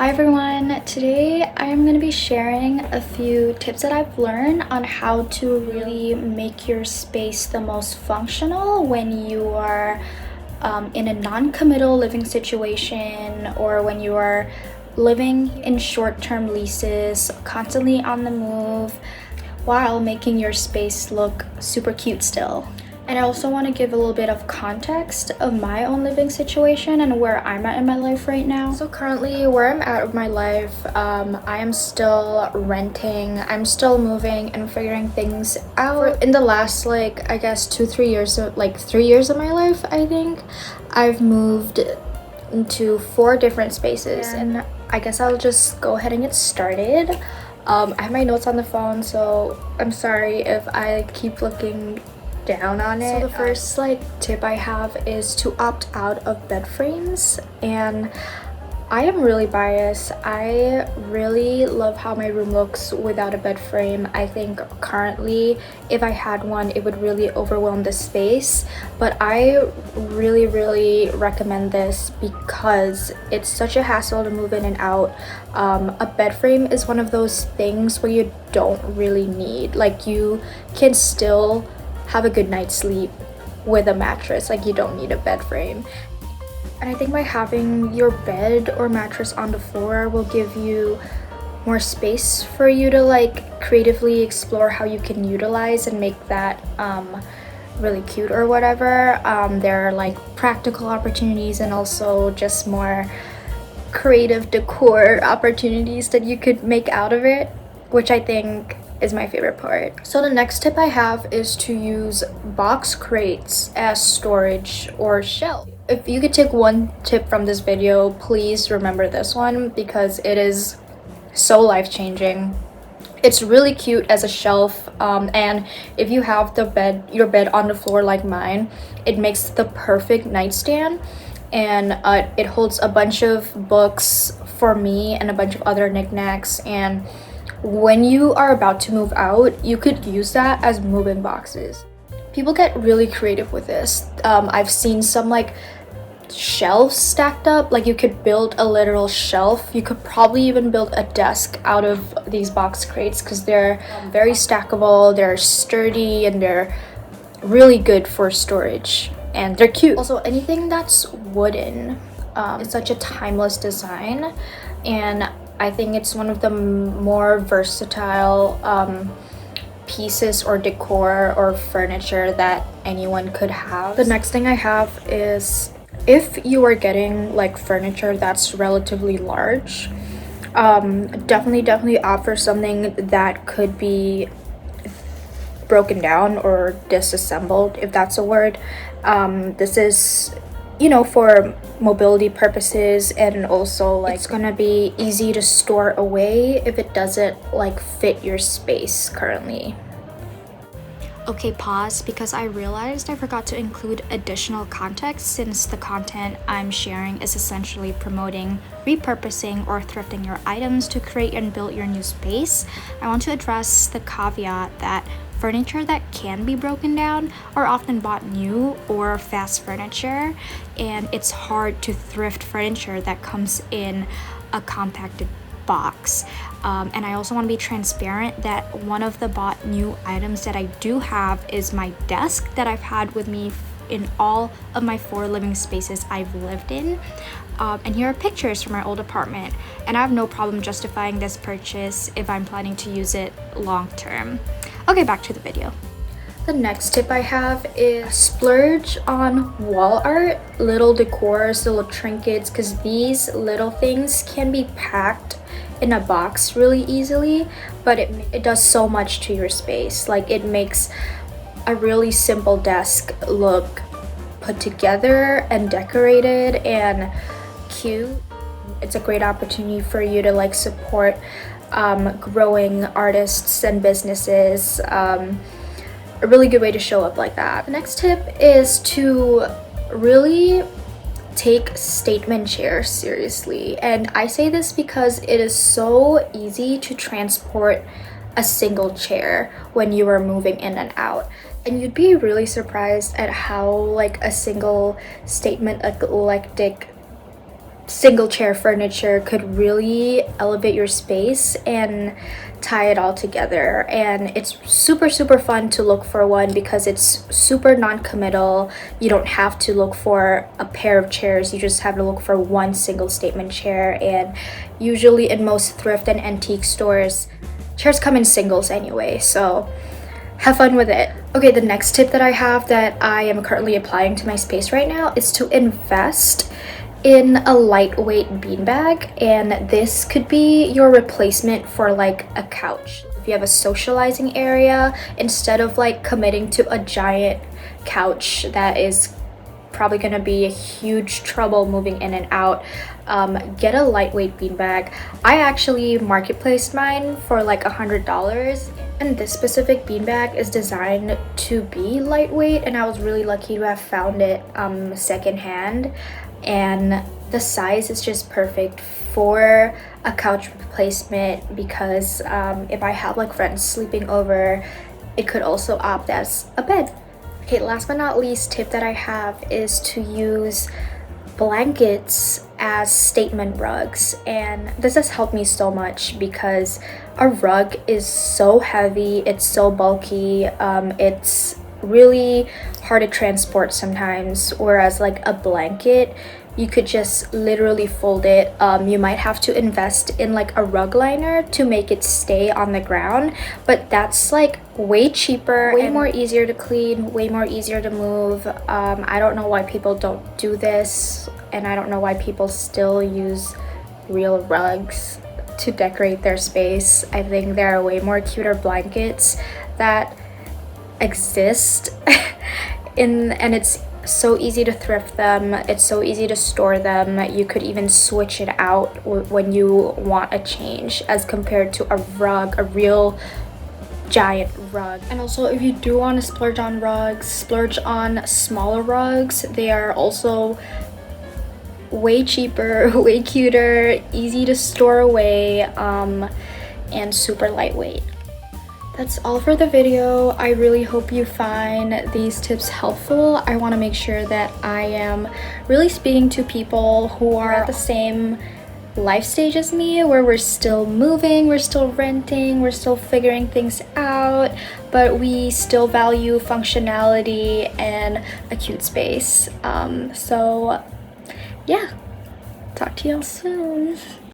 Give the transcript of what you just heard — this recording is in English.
Hi everyone, today I am going to be sharing a few tips that I've learned on how to really make your space the most functional when you are in a non-committal living situation, or when you are living in short-term leases, constantly on the move, while making your space look super cute still. And I also want to give a little bit of context of my own living situation and where I'm at in my life right now. So currently where I'm at in my life, I am still renting. I'm still moving and figuring things out. In the last, I guess 2-3 years, 3 years of my life, I think, I've moved into 4 different spaces. And I guess I'll just go ahead and get started. I have my notes on the phone, so I'm sorry if I keep looking down on it. So the first tip I have is to opt out of bed frames, and I am really biased. I really love how my room looks without a bed frame. I think currently if I had one it would really overwhelm the space, but I really recommend this because it's such a hassle to move in and out. A bed frame is one of those things where you don't really need, you can still have a good night's sleep with a mattress. You don't need a bed frame. And I think by having your bed or mattress on the floor will give you more space for you to creatively explore how you can utilize and make that really cute or whatever. There are practical opportunities and also just more creative decor opportunities that you could make out of it, which I think is my favorite part. So the next tip I have is to use box crates as storage or shelf. If you could take one tip from this video, please remember this one because it is so life-changing. It's really cute as a shelf, and if you have your bed on the floor like mine, it makes the perfect nightstand, and it holds a bunch of books for me and a bunch of other knickknacks. And when you are about to move out, you could use that as move-in boxes. People get really creative with this. I've seen some shelves stacked up. You could build a literal shelf. You could probably even build a desk out of these box crates because they're very stackable, they're sturdy, and they're really good for storage, and they're cute. Also, anything that's wooden is such a timeless design, and I think it's one of the more versatile pieces or decor or furniture that anyone could have. The next thing I have is, if you are getting furniture that's relatively large, definitely opt for something that could be broken down or disassembled, if that's a word. This is for mobility purposes, and also it's gonna be easy to store away if it doesn't fit your space currently. Okay, pause, because I realized I forgot to include additional context, since the content I'm sharing is essentially promoting repurposing or thrifting your items to create and build your new space. I want to address the caveat that furniture that can be broken down are often bought new or fast furniture, and it's hard to thrift furniture that comes in a compacted box. And I also want to be transparent that one of the bought new items that I do have is my desk that I've had with me in all of my 4 living spaces I've lived in. And here are pictures from my old apartment, and I have no problem justifying this purchase if I'm planning to use it long term. Okay, back to the video. The next tip I have is splurge on wall art, little decors, little trinkets, because these little things can be packed in a box really easily, but it does so much to your space. It makes a really simple desk look put together and decorated and cute. It's a great opportunity for you to support growing artists and businesses. A really good way to show up like that. The next tip is to really take statement chairs seriously, and I say this because it is so easy to transport a single chair when you are moving in and out, and you'd be really surprised at how a single statement eclectic single chair furniture could really elevate your space and tie it all together. And it's super fun to look for one because it's super non-committal. You don't have to look for a pair of chairs, you just have to look for one single statement chair. And usually in most thrift and antique stores, chairs come in singles anyway, so have fun with it. Okay, the next tip that I have that I am currently applying to my space right now is to invest in a lightweight beanbag, and this could be your replacement for like a couch. If you have a socializing area, instead of like committing to a giant couch that is probably gonna be a huge trouble moving in and out, get a lightweight beanbag. I actually marketplaced mine for like $100, and this specific beanbag is designed to be lightweight, and I was really lucky to have found it secondhand. And the size is just perfect for a couch replacement because if I have like friends sleeping over, it could also opt as a bed. Okay, last but not least, tip that I have is to use blankets as statement rugs, and this has helped me so much because a rug is so heavy, it's so bulky, it's really hard to transport sometimes, whereas like a blanket, you could just literally fold it. You might have to invest in like a rug liner to make it stay on the ground, but that's like way cheaper, way more easier to clean, way more easier to move. I don't know why people don't do this, and I don't know why people still use real rugs to decorate their space. I think there are way more cuter blankets that exist and it's so easy to thrift them, it's so easy to store them. You could even switch it out when you want a change as compared to a rug, a real giant rug. And also, if you do want to splurge on rugs, splurge on smaller rugs. They are also way cheaper, way cuter, easy to store away, and super lightweight. That's all for the video. I really hope you find these tips helpful. I want to make sure that I am really speaking to people who are at the same life stage as me, where we're still moving, we're still renting, we're still figuring things out, but we still value functionality and a cute space. So yeah, talk to y'all soon.